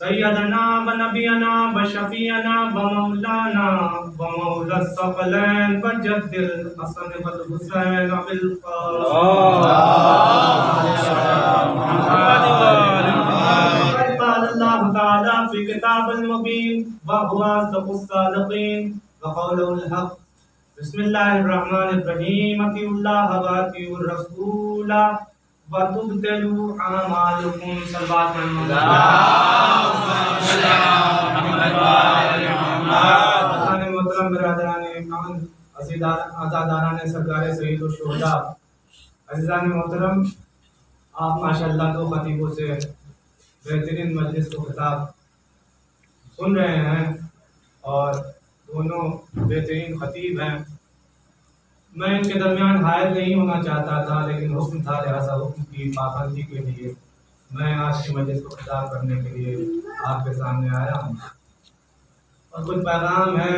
सैयदना व नबियना व शफीअना व मौलाना व मौला सकलैन व जद्दिल हसन वल हुसैन बिल अल्लाह तआला फी किताबिल मुबीन व हुवा असदकुस सादिकीन व क़ौलुल हक़ बिस्मिल्लाहिर रहमानिर रहीम अतिउल्लाह व अतिउर रसूल वतुबतलु आमालुकुम सल्लल्लाहु अलैहि मोहतरम बिरादरान ईमान आज़ादारान सरकार सईद व शुहदा अज़ीज़ान मोहतरम, आप माशाअल्लाह दो खतीबों से बेहतरीन मजलिस को खिताब सुन रहे हैं और दोनों बेहतरीन खतीब हैं। मैं इनके दरमियान हायर नहीं होना चाहता था, लेकिन हुक्म था, लिहाजा हुक्म की पाबंदी के लिए मैं आज की मजलिस को खिताब करने के लिए आपके सामने आया हूँ। और कुछ पैगाम है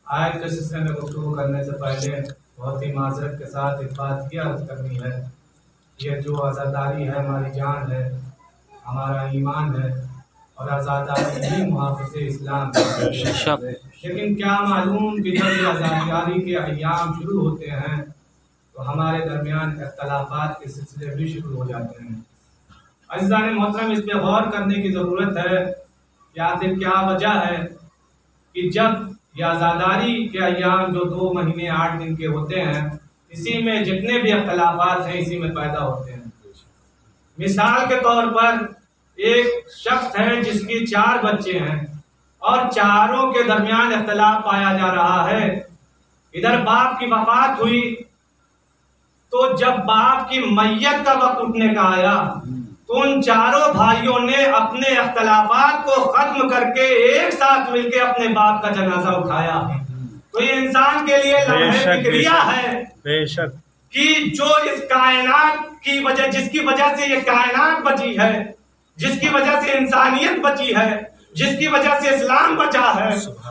आयत के सिलसिले में गुफ्तगू करने से पहले बहुत ही माजरत के साथ एक बात की अर्ज करनी है। ये जो आज़ादारी है हमारी जान है, हमारा ईमान है और आज़ादारी ही मुहाफ़िज़ इस्लाम है। लेकिन क्या मालूम कि जब ये आज़ादारी के अय्याम शुरू होते हैं तो हमारे दरमियान इख्तलाफात के सिलसिले भी शुरू हो जाते हैं। अज़ीज़ान मोहतरम, इस पर गौर करने की ज़रूरत है कि आखिर क्या वजह है कि जब ये आज़ादारी के अय्याम जो 2 महीने 8 दिन के होते हैं, इसी में जितने भी इख्तलाफात हैं इसी में पैदा होते हैं। मिसाल के तौर पर एक शख्स है जिसकी 4 बच्चे हैं और चारों के दरमियान इख्तलाफ पाया जा रहा है। इधर बाप की वफात हुई तो जब बाप की मैयत का वक्त उठने का आया तो उन चारों भाइयों ने अपने इख्तलाफात को खत्म करके एक साथ मिलकर अपने बाप का जनाजा उठाया। तो ये इंसान के लिए लम्हे फिक्रिया है बेशक कि जो इस कायनात की वजह, जिसकी वजह से ये कायनात बची है, जिसकी वजह से इंसानियत बची है, जिसकी वजह से इस्लाम बचा है,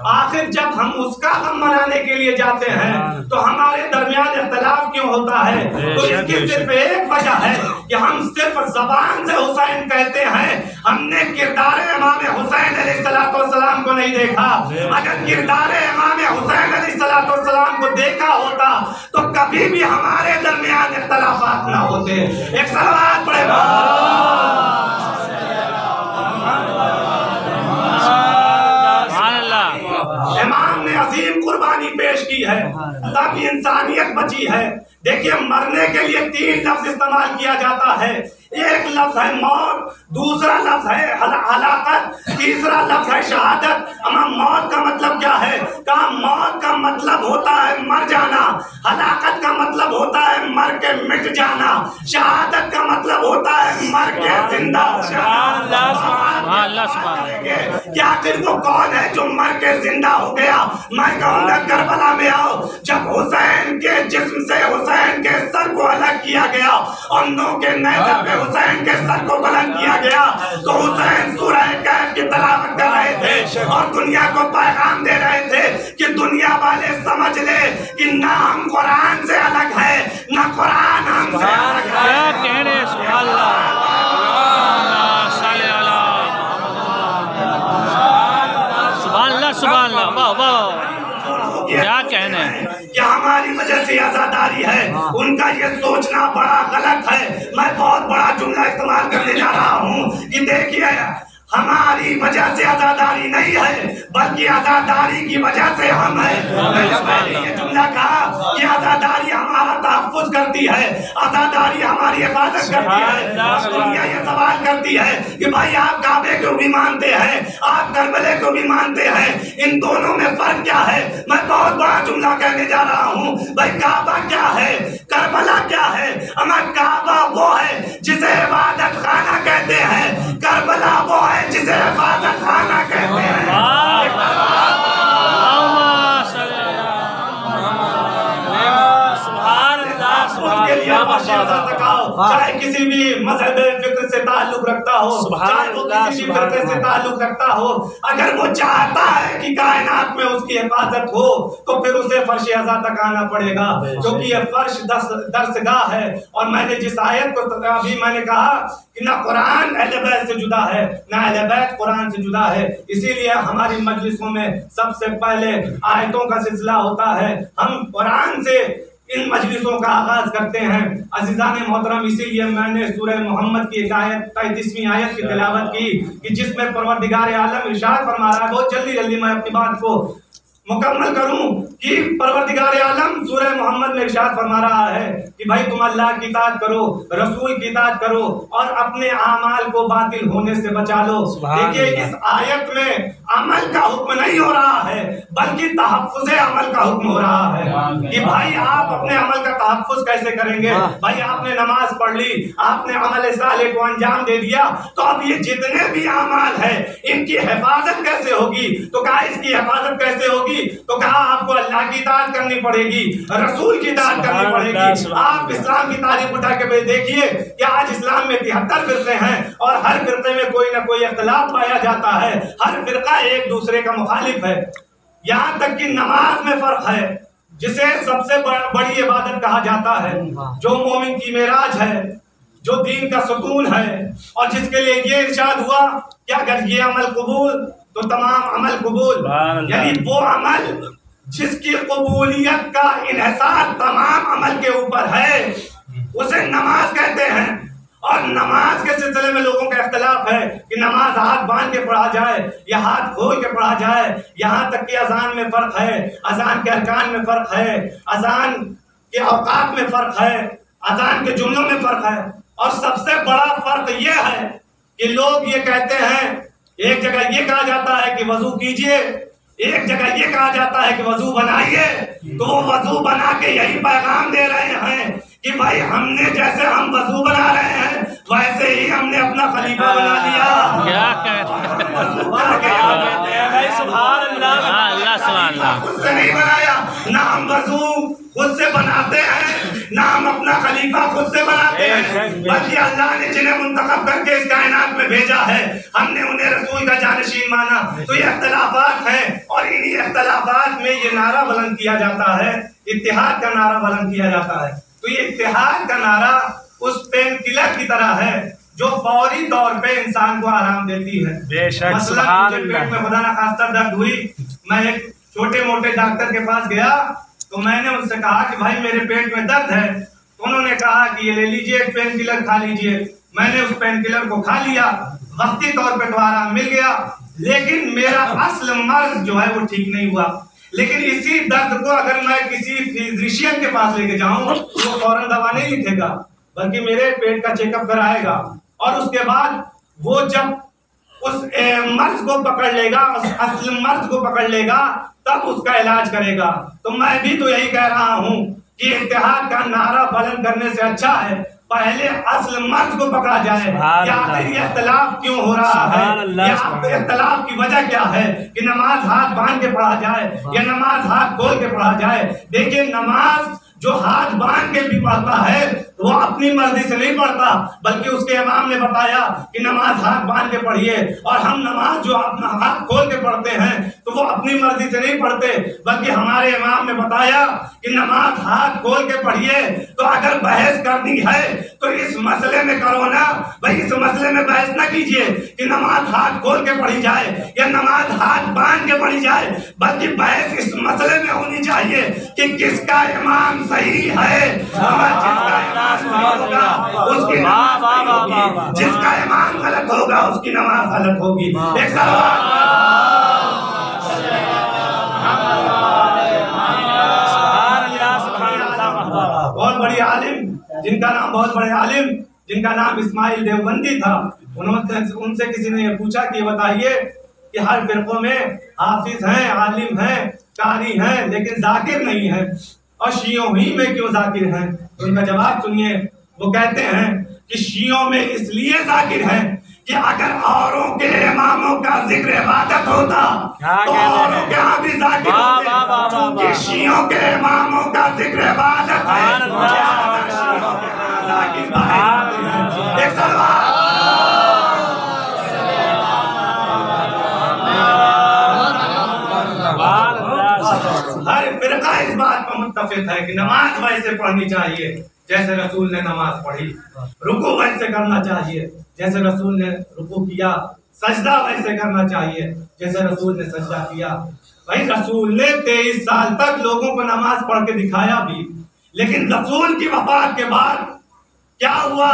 आखिर जब हम उसका गम मनाने के लिए जाते हैं तो हमारे दरमियान इख्तलाफ क्यों होता है? तो इसकी सिर्फ एक वजह है कि हम सिर्फ ज़बान से हुसैन कहते हैं, हमने किरदार इमाम हुसैन अलैहिस्सलाम को नहीं देखा। अगर किरदार इमाम हुसैन अलैहिस्सलाम को देखा होता तो कभी भी हमारे दरमियान इख्तलाफात न होते। एक सलावत पढ़ेगा। इमाम ने अजीम कुर्बानी पेश की है तब इंसानियत बची है। देखिए, मरने के लिए 3 लफ्ज इस्तेमाल किया जाता है। एक लफ्ज है मौत, दूसरा लफ्ज है हलाकत, तीसरा लफ्ज है शहादत। मौत का मतलब क्या है? कहा मौत का मतलब होता है मर जाना, हलाकत का मतलब होता है मर के मिट जाना, शहादत का मतलब होता है मर के जिंदा। क्या आखिर वो कौन है जो मर के जिंदा हो गया? मैं कहूँगा करबला में आओ, जब हुसैन के जिस्म से हुसैन के सर को अलग किया गया और नौ के नेज़र पे हुसैन के सर को बुलंद किया गया तो हुसैन सूरह कहफ की तिलावत कर रहे थे और दुनिया को पैगाम दे रहे थे कि दुनिया वाले समझ ले कि ना हम कुरान से अलग है, ना कुरान हमसे अलग है। क्या कहने क्या हमारी वजह से आज़ादारी है, उनका ये सोचना बड़ा गलत है। मैं बहुत बड़ा जुमला इस्तेमाल करने जा रहा हूँ कि देखिए, हमारी वजह से आज़ादारी नहीं है बल्कि आज़ादारी की वजह से हम हैं। मैंने ये जुमला कहा कि आज़ादारी हमारा तहफ़्फ़ुज़ करती है, आज़ादारी हमारी हिफाजत करती है। दुनिया ये सवाल करती है कि भाई आप काबे को भी मानते हैं, आप करबले को भी मानते हैं, इन दोनों में फर्क क्या है? मैं बहुत बड़ा जुमला कहने जा रहा हूँ। भाई काबा क्या है, करबला क्या है? हमारा काबा वो है जिसे इबादत खाना कहते हैं, करबला वो है जिसे हिफाजत खाना कहते हैं। चाहे किसी भी मजहब फिक्र से ताल्लुक रखता हो, चाहे वो किसी भी फिक्र से ताल्लुक रखता हो, अगर वो चाहता है कि कायनात में उसकी हिफाजत हो तो फिर उसे फर्श अज़ा तक आना पड़ेगा, क्योंकि ये फर्श दरसगाह है। और मैंने जिस आयत को अभी मैंने कहा कि ना कुरान अहले बैत से जुदा है, ना अहले बैत कुरान से जुदा है, इसीलिए हमारी मजलिसों में सबसे पहले आयतों का सिलसिला होता है। हम कुरान से इन मजलिसों का आगाज करते हैं। अजीजान मोहतरम, इसीलिए मैंने सूरह मोहम्मद की एक आयत 33वीं आयत की तिलावत की कि जिसमें परवरदिगार आलम इरशाद फरमा रहा है, बहुत जल्दी मैं अपनी बात को मुकम्मल करूं कि परवरदिगार आलम सूरह मोहम्मद में इरशाद फरमा रहा है कि भाई तुम अल्लाह की इताअत करो, रसूल की इताअत करो और अपने आमाल को बातिल होने से बचा लो। देखिए, इस आयत में अमल का हुक्म नहीं हो रहा है, बल्कि तहफ्फुज़े अमल का हुक्म हो रहा है कि भाई आप अपने अमल का तहफ्फुज़ कैसे करेंगे। भाई आपने नमाज पढ़ ली, आपने अमल साले को अंजाम दे दिया, तो अब ये जितने भी अमाल है इनकी हिफाजत कैसे होगी। तो कहा इसकी हिफाजत कैसे होगी, तो कहा आपको अल्लाह की इताअत करनी पड़ेगी, रसूल की इताअत करनी पड़ेगी। आप इस्लाम की तारीफ उठा के देखिए कि आज इस्लाम में 73 फिरके हैं और हर फिरके में कोई ना कोई इख्तिलाफ पाया जाता है, हर फिरका एक दूसरे का मुखालिफ है। यहाँ तक कि नमाज में फर्क है, जिसे सबसे बड़ी इबादत कहा जाता है, जो मोमिन की मेराज है, जो दीन का सुकून है, और जिसके लिए ये इरशाद हुआ कि अगर ये अमल कबूल तो तमाम अमल कबूल, यानी वो अमल जिसकी कबूलियत का इन्हिसार तमाम अमल के ऊपर है उसे नमाज कहते हैं। और नमाज के सिलसिले में लोगों का इख्तिलाफ है कि नमाज हाथ बांध के पढ़ा जाए या हाथ खोल के पढ़ा जाए। यहाँ तक कि अजान में फर्क है, अजान के अरकान में फर्क है, अजान के औकात में फर्क है, अजान के जुमलों में फर्क है। और सबसे बड़ा फर्क यह है कि लोग ये कहते हैं, एक जगह ये कहा जाता है कि वजू कीजिए, एक जगह ये कहा जाता है कि वजू बनाइए। तो वजू बना के यही पैगाम दे रहे हैं कि भाई हमने जैसे हम वजू बना रहे हैं वैसे ही हमने अपना खलीफा बना लिया। खुद से नहीं बनाया, ना हम वजू खुद से बनाते हैं, ना हम अपना खलीफा खुद से बनाते हैं, बल्कि अल्लाह ने जिन्हें मुंतखब करके इस कायनात में भेजा है हमने उन्हें रसूल का जानशीन माना। तो ये इख्तिलाफात हैं और इन्हीं इख्तिलाफात में ये नारा बुलंद किया जाता है, इत्तिहाद का नारा बुलंद किया जाता है। तो ये इत्तिहाद का नारा उस पेन किलर की तरह है जो फौरी तौर पे इंसान को आराम देती है। मसलन मुझे पेट में खुदा ना खास्ता दर्द हुई, मैं एक छोटे मोटे डॉक्टर के पास गया तो मैंने उनसे कहा कि भाई मेरे पेट में दर्द है, तो उन्होंने कहा कि ये ले लीजिए, एक पेन किलर खा लीजिए। मैंने उस पेन किलर को खा लिया, वक्ती तौर पे तो आराम मिल गया, लेकिन मेरा असल मर्ज जो है वो ठीक नहीं हुआ। लेकिन इसी दर्द को अगर मैं किसी फिजिशियन के पास लेके जाऊं तो वो फौरन दवा नहीं लिखेगा, बल्कि मेरे पेट का चेकअप कराएगा और उसके बाद वो जब उस मर्ज को पकड़ लेगा, उस असल मर्ज को पकड़ लेगा, तब उसका इलाज करेगा। तो मैं भी तो यही कह रहा हूं कि इत्तेहाद का नारा बुलंद करने से अच्छा है पहले असल मर्ज को पकड़ा जाए। ये इख्तिलाफ क्यों हो रहा है, इख्तिलाफ की वजह क्या है कि नमाज हाथ बांध के पढ़ा जाए या नमाज हाथ खोल के पढ़ा जाए। देखिए, नमाज जो हाथ बांध के भी पढ़ता है वो अपनी मर्जी से नहीं पढ़ता, बल्कि उसके इमाम ने बताया कि नमाज हाथ बांध के पढ़िए। और हम नमाज जो अपना हाथ खोल के पढ़ते हैं तो वो अपनी मर्जी से नहीं पढ़ते, बल्कि हमारे इमाम ने बताया कि नमाज हाथ खोल के पढ़िए। तो अगर बहस करनी है तो इस मसले में करो ना भाई, इस मसले में बहस ना कीजिए कि नमाज हाथ खोल के पढ़ी जाए या नमाज हाथ बांध के पढ़ी जाए, बल्कि बहस इस मसले में होनी चाहिए कि किसका इमाम सही है। जिसका इमाम होगा उसकी नमाज सही होगी, जिसका इमाम गलत होगा उसकी नमाज गलत होगी। एक सवाल, बहुत बड़ी आलिम जिनका नाम बहुत बड़े आलिम जिनका नाम इस्माइल देवबंदी था, उनसे किसी ने ये पूछा कि बताइए कि हर फिरकों में हाफिज हैं, आलिम हैं, कारी हैं, लेकिन जाकिर नहीं है, और शियों ही में क्यों जाकिर हैं? तो उनका जवाब सुनिए। वो कहते हैं कि शियों में इसलिए जाकिर हैं कि अगर औरों के इमामों का जिक्र इबादत होता तो औरों के यहाँ भी जाकिर होते। शियों के इमामों का जिक्र इबादत है, एक सवाल, हर फिरका इस बात पर मुत्तफिक है कि नमाज वैसे पढ़नी चाहिए जैसे रसूल ने नमाज पढ़ी, रुकू वैसे करना चाहिए जैसे रसूल ने रुकू किया, सजदा वैसे करना चाहिए जैसे रसूल ने सजदा किया। भाई रसूल ने 23 साल तक लोगों को नमाज पढ़ के दिखाया भी, लेकिन रसूल की वफात के बाद क्या हुआ,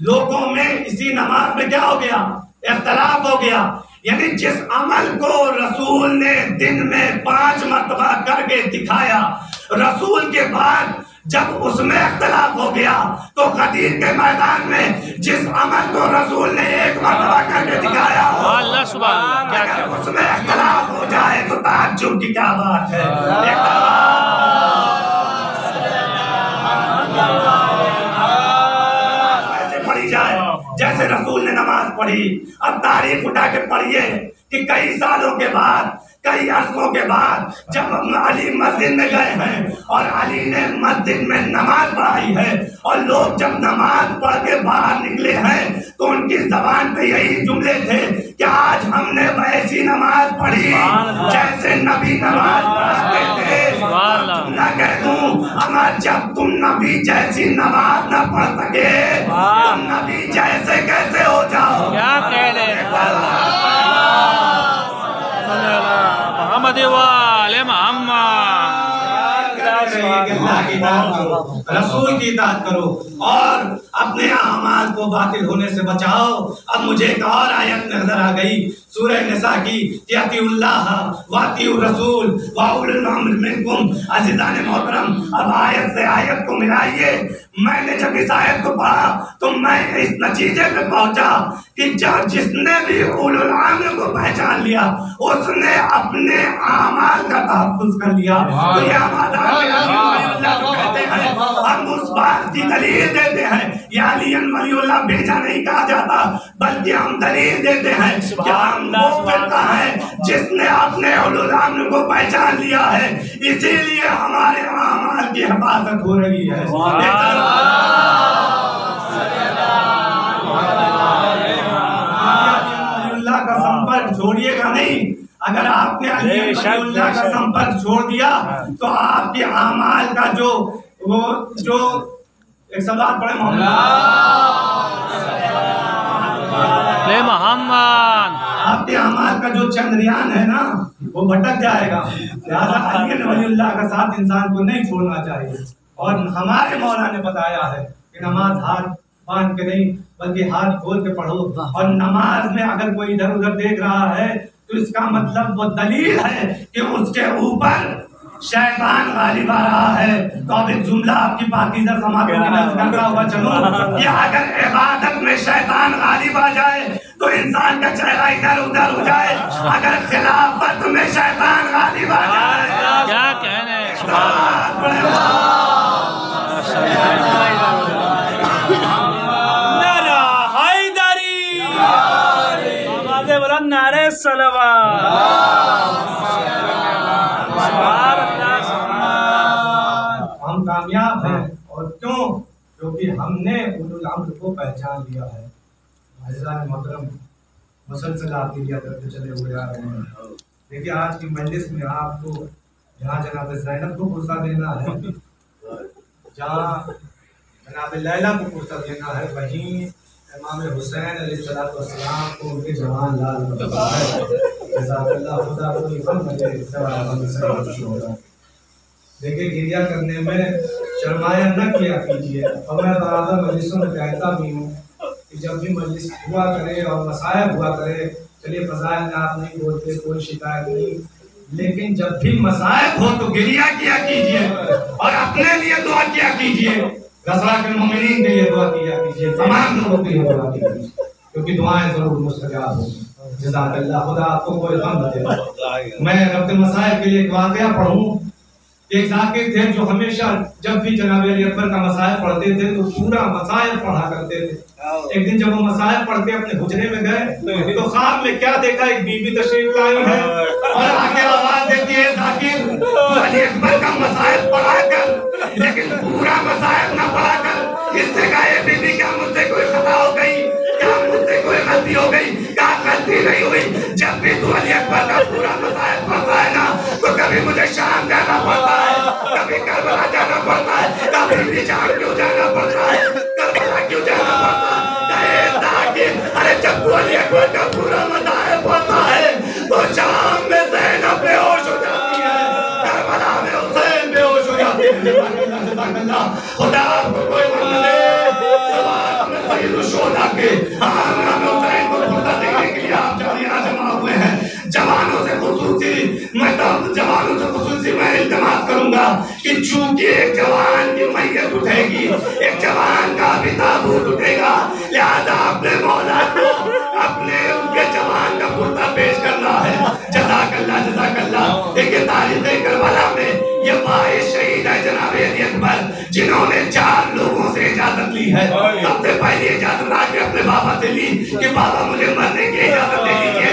लोगों में इसी नमाज में क्या हो गया, इख्तलाफ हो गया। यानी जिस अमल को रसूल ने दिन में 5 मरतबा करके दिखाया, रसूल के बाद जब उसमें इख्तलाफ हो गया तो गदीर के मैदान में जिस अमल को रसूल ने 1 मरतबा करके दिखाया, अगर उसमें इख्तलाफ हो जाए तो ताज्जुब की क्या बात है। ऐसे पढ़ी जाए जैसे रसूल ने नमाज पढ़ी। अब तारीख उठा के पढ़िए कि कई सालों के बाद, कई अरसों के बाद जब अली मस्जिद में गए हैं और अली ने मस्जिद में नमाज पढ़ाई है और लोग जब नमाज पढ़ के बाहर निकले हैं तो उनकी जबान पे यही जुमले थे कि आज हमने वैसी नमाज पढ़ी जैसे नबी नमाज पढ़ते थे। ना कह दूं, अगर जब तुम नबी जैसी नमाज न पढ़ सके तुम नबी जैसे कैसे हो जाओ। क्या कह रहे रसूल की इताअत करो और अपने अमाल को बातिल होने से बचाओ। अब मुझे एक और आयत नजर आ गई सूरह निसा की, अतिउल्लाह व अतिउर रसूल व उलुल अम्र मिनकुम। अज़ीज़ान मोहतरम, अब आयत से आयत को मिलाइए। मैंने जब इस आयत को पढ़ा तो मैं इस नतीजे पे पहुंचा कि जब जिसने भी उलुल अम्र को पहचान लिया उसने अपने अमाल का तहफ़्फ़ुज़ कर लिया। तो ये कहते हैं, हम उस बात की दलील देते हैं, या अलियन वलीउल्लाह भेजा नहीं कहा जाता, बल्कि हम दलील देते हैं कि हम वो फिरका है जिसने अपने उलुल अम्र को पहचान लिया है, इसीलिए हमारे अमाल की हिफाजत हो रही है। अल्लाह का संपर्क छोड़िएगा नहीं। अगर आपने अल्लाह का संपर्क छोड़ दिया तो आपके अमाल का जो एक सवाल पढ़े मोहम्मद, आपके अमाल का जो चंद्रयान है ना वो भटक जाएगा। लिहाजा अल्लाह का साथ इंसान को नहीं छोड़ना चाहिए। और हमारे मौला ने बताया है कि नमाज हाथ बांध के नहीं बल्कि हाथ खोल के पढ़ो। और नमाज में अगर कोई इधर उधर देख रहा है तो इसका मतलब वो दलील है कि उसके ऊपर शैतान गालिब आ रहा है। तो अब एक जुमला आपकी पाकीज़ा समातों की नज़र करता हुआ चलो कि अगर इबादत में शैतान गालिब आ जाए तो इंसान का चेहरा इधर उधर हो जाए, अगर खिलाफत में शैतान गालिब आ जाए क्या कहने। नारे सलवात। हम कामयाब हैं और क्यों? क्योंकि हमने उलुल अम्र को पहचान लिया है। अज़ीज़ान मोहतरम, मुसलसल आपकी लिया करते चले हुए आ रहे हैं। देखिए आज की मजलिस में आपको जहाँ जनाब ज़ैनब को पुरसा देना है, जहाँ जनाब लैला को पुरसा देना है, वहीं इमाम हुसैन अलैहिस्सलाम को उनके जवान लाल देखिए गिरिया करने में शर्माया न किया कीजिए। और मैं बराबर मजलिसों में कहता भी हूँ कि जब भी मजलिस हुआ करे और मसाइब हुआ करे, चलिए फज़ाइल में आप नहीं बोलते, कोई शिकायत नहीं, लेकिन जब भी मसाइब हो तो गिरिया किया कीजिए और अपने लिए दुआ किया कीजिए। रसूल के मोमिनीन के लिए दुआ किया कीजिए, तमाम लोगों के लिए दुआ कीजिए, क्योंकि दुआएं जरूर मुस्तजाब होंगी। जज़ाकल्लाह, खुदा आपको कोई गम न दे। मैं रब्त मसाइब के लिए एक वाक़या पढ़ूं। एक जाकिर थे जो हमेशा जब भी जनाब अली अकबर का मसाइब पढ़ते थे तो पूरा मसाइब पढ़ा करते थे। एक दिन जब वो मसाइब पढ़ते अपने हुजरे में गए तो ख्वाब में क्या देखा, एक बीबी तशरीफ लाई है और आके आवाज देती है, जाकिर अली अकबर का मसाइब पढ़ा कर, लेकिन पूरा मसाइब न पढ़ा कर। इससे कहा, ये बीबी क्या मुझसे कोई खता हो गई, क्या मुझसे कोई गलती हो गई? क्या गलती नहीं हुई। जब भी तू अली अकबर का पूरा मसाइब पढ़ता है ना अरे जान क्यों जाना पड़ रहा है, करबला क्यों जाना पड़ता है? अरे जब अली अकबर का पूरा मज़ाहिब होता है तो शाम में ज़ैनब बेहोश हो जाती है, करबला में हुसैन बेहोश हो जाते हैं। खुदा आपको कोई मत दे, सवाल में सैयद शोहदा के आमना में हुसैन को मुर्दा देखने के लिए आप जमा हुए हैं। जवानों से खुसूसी मैं इल्तिमास करूंगा कि चूंकि एक जवान की मैयत उठेगी, एक जवान का भी ताबूत उठेगा, लिहाजा अपने मौला को अपने उनके जवान का मुर्दा पेश करना है। जज़ाकल्लाह जज़ाकल्लाह। देखिए तारीख़ करबला में ये वाहिद शहीद है जनाब अली अकबर, जिन्होंने 4 लोगों से इजाजत ली है। सबसे पहले इजाजत आके अपने बाबा से ली कि बाबा मुझे मरने की इजाजत दे दीजिए।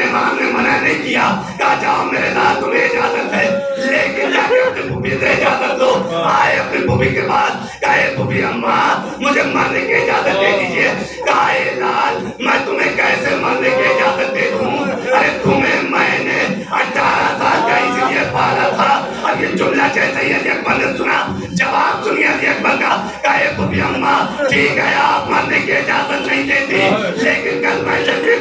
इमाम ने मना नहीं किया, कहा जाओ मेरे लाल तुम्हें इजाजत है, लेकिन जाके अपने बुबी से इजाजत लो। आए अपने बुबी के पास, कहे बुबी अम्मा मुझे मरने की इजाजत दे दीजिए। कहा लाल मैं तुम्हें कैसे मरने की इजाजत दे दूं? अरे तुम्हें मैंने 18 साल का इसलिए पाला था। अब ये जुमला जैसे ही अली अकबर ने सुना, जवाब सुनिए अली अकबर का, कहे बुबी अम्मा ठीक है आप मरने की इजाजत नहीं देती, लेकिन कल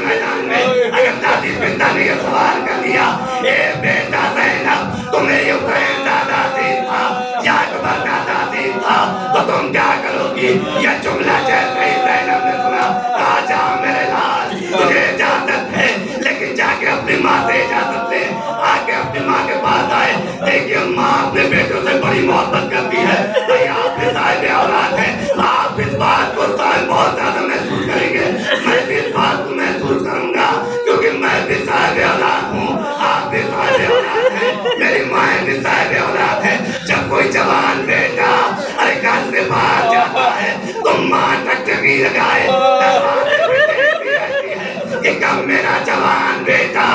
मैदान में अगर दादी पिता ने ये सवाल कर दिया, ए बेटा ज़ैनब तुम्हें ये हुसैन दादा अजीज था या अकबर दादा अजीज था, तो तुम क्या करोगी? यह जुमला जैसे ही ज़ैनब ने सुना, कहा जा मेरे लाल तुझे इजाजत है, लेकिन जाके अपनी माँ से इजाजत ले। आके अपनी माँ के पास आए, देखिए माँ अपने बेटों से बड़ी मोहब्बत करती है। भाई आप भी साहिब औलाद हैं, आप इस बात को बहुत ज्यादा महसूस करेंगे, मैं भी इस बात को महसूस करूंगा क्योंकि मैं भी साहिब औलाद हूँ, आप भी साहिब औलाद हैं, मेरी माँ भी साहिब औलाद है। जब कोई जवान बेटा अरे घर से बाहर जाता है तो माँ टकटकी लगाए कि कब मेरा जवान बेटा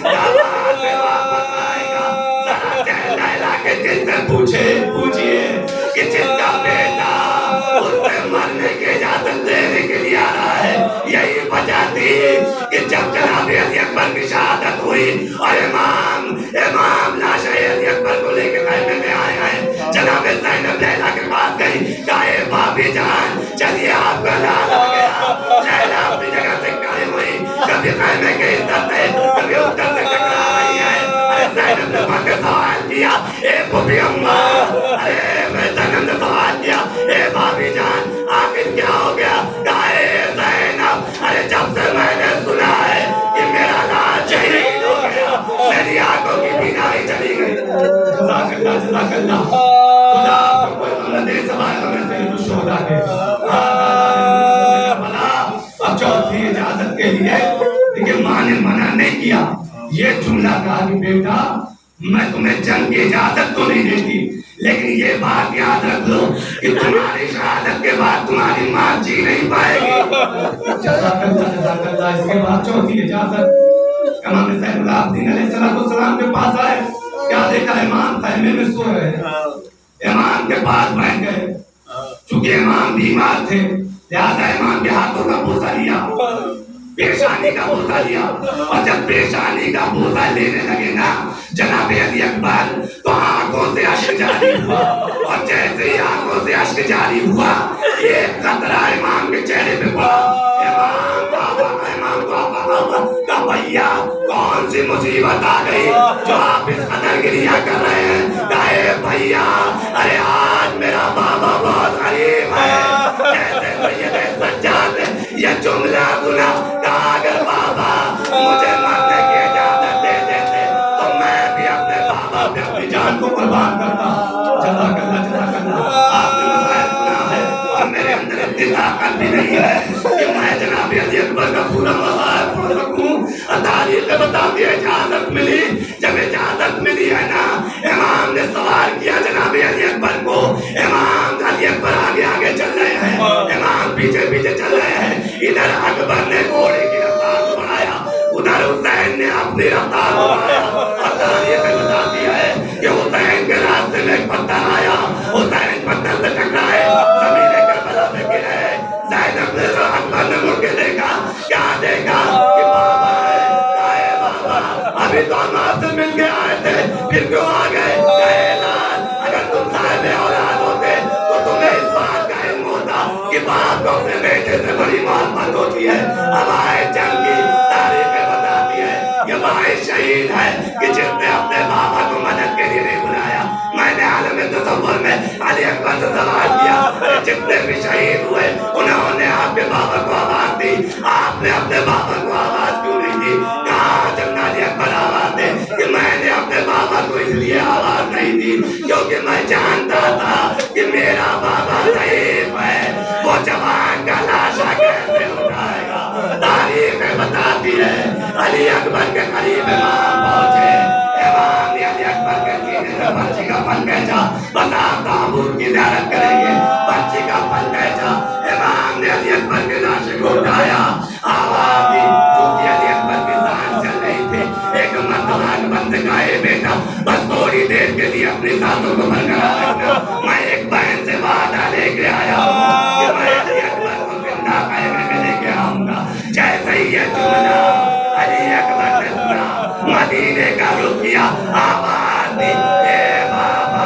जवान से वापस आएगा। जरा चहला के दिल से पूछिए कि जिसका बेटा उससे मरने की इजाजत देने के लिए आ रहा है। यही वजह थी कि जब जनाब अली अकबर की शहादत हुई और इमाम लाश अली अकबर को लेकर खैमे में आए हैं, जनाब ज़ैनब लैला के पास गई, कहे भाभी जान चलिए आपका लाल आ गया। लैला अपनी जगह से कायम हुई, कभी खैमे के इधर से कभी उधर से टकरा रही है। अरे ज़ैनब ने वहां सवाल किया, ए बुबी अम्मा, अरे मैं ज़ैनब ने सवाल किया, ए भाभी जान आखिर क्या हो गया? कहे ज़ैनब अरे जब से मैंने सुना है कि मेरा लाल शहीद हो गया, मेरी आंखों की बीमारी चली गई। जज़ाकल्लाह जज़ाकल्लाह। खुदा आपको कोई दे सवाल में से शोधा के। अब चौथी इजाजत के लिए लेकिन माँ ने मना नहीं किया, ये जुमला कहा कि बेटा मैं तुम्हें जंग की इजाजत तो नहीं देती, लेकिन ये बात याद रख लो कि तुम्हारी शहादत के बाद तुम्हारी माँ जी नहीं पाएगी। इसके बाद चौथी इजाजत इमाम सैयदुल अलैहिस्सलाम के पास आए, क्या देखा इमाम खैमे में सो रहे हैं। इमाम के पास बैठ गए, चूंकि इमाम बीमार थे लिहाजा इमाम के हाथों का बोझा लिया, पेशानी का बोझा लिया, और जब पेशानी का बोझा लेने लगे ना जनाब अली अकबर तो आंखों से अश्क जारी हुआ, और जैसे ही आंखों से अश्क जारी हुआ एक कतरा इमाम के चेहरे पे पड़ा। इमाम का भैया कौन सी मुसीबत आ गई जो आप इस कदर गिरिया कर रहे हैं? कहे भैया अरे आज मेरा बाबा बहुत गरीब है। जैसे सैयद सज्जाद ने यह जुमला सुना, कहा अगर बाबा मुझे मरने की इजाजत दे देते तो मैं भी अपने बाबा पे अपनी जान को कुर्बान करता। जज़ाकल्लाह जज़ाकल्लाह। आपने मसाइल सुना है और मेरे अंदर इतनी ताकत भी नहीं है कि मैं जनाब अली अकबर का पूरा मसाइल पढ़ सकूं। तारीख बता दी इजाजत मिली, जब इजाजत मिली है ना इमाम ने सवाल किया जनाब अली अकबर को, इमाम अली अकबर आगे आगे चल रहे हैं, इमाम पीछे पीछे चल रहे हैं। इधर अकबर ने घोड़े की रफ्तार को बढ़ाया, उधर हुसैन ने अपनी रफ्तार को बढ़ाया, और तारीख बताती है कि हुसैन के रास्ते में एक पत्थर आया, हुसैन पत्थर से टकराए, जमीन करबला में गिरे। ज़ैनब ने अकबर ने मुड़ के देखा, क्या देखा कि बाबा है, कहे बाबा अभी तो हम आपसे मिल के आए थे, फिर क्यों आ गए? कहे लाल अगर तुम साहिब औलाद मुमकिन है कि जिसने अपने बाबा को मदद के लिए नहीं बुलाया। मैंने आलम तसव्वुर में अली अकबर से सवाल किया, जितने भी शहीद हुए उन्होंने आपके बाबा को आवाज दी, आपने अपने बाबा को आवाज क्यों नहीं दी? कहा जब अली अकबर आवाज दे कि मैंने अपने बाबा को इसलिए आवाज नहीं दी क्योंकि मैं जानता था कि मेरा बाबा ज़ईफ है, वो जवान का लाशा कैसे उठाएगा। तारीख बताती है अली अकबर के करीब इमाम पहुंचे, इमाम ने अली अकबर के सीने से पर्ची का फल बेचा, बस आप ताबूत की ज़ियारत करेंगे। पर्ची का फल बेचा, इमाम ने अली अकबर के लाशे को उठाया, आवाज दी, क्योंकि अली अकबर की सांस चल रही थी। एक मर्तबा बंद गाए बेटा बस थोड़ी देर के लिए अपनी सांसों को बरकरार रखना। मैं एक बहन से वादा लेके आया कि मैं अली अकबर को जिंदा क़ैमे में लेके आऊंगा। जैसे ही ये जुमला अली अकबर ने सुना, मदीने का रुख किया, आवाज दी, ए बाबा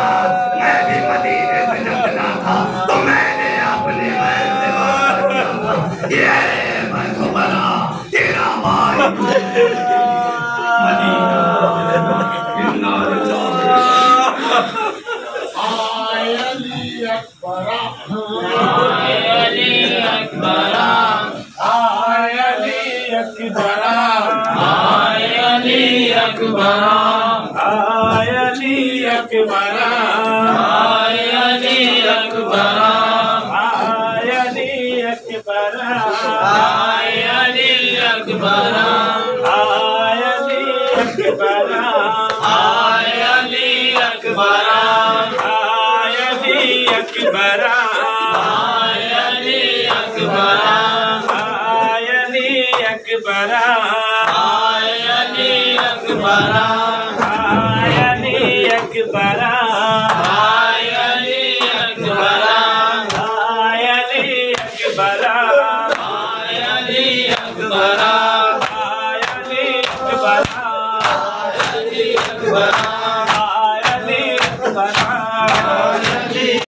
मैं भी मदीने से जब चला था तो मैंने अपने बहन से वादा किया था, ये मैं तो बना तेरा भाई मदीना। अली अकबर अली अकबर अली अकबर अली अकबर अली अकबर अली अकबर अली अकबर अली अकबर अली अकबर अली अकबर अली अकबर अली अकबर अली अकबर अली अकबर अली अकबर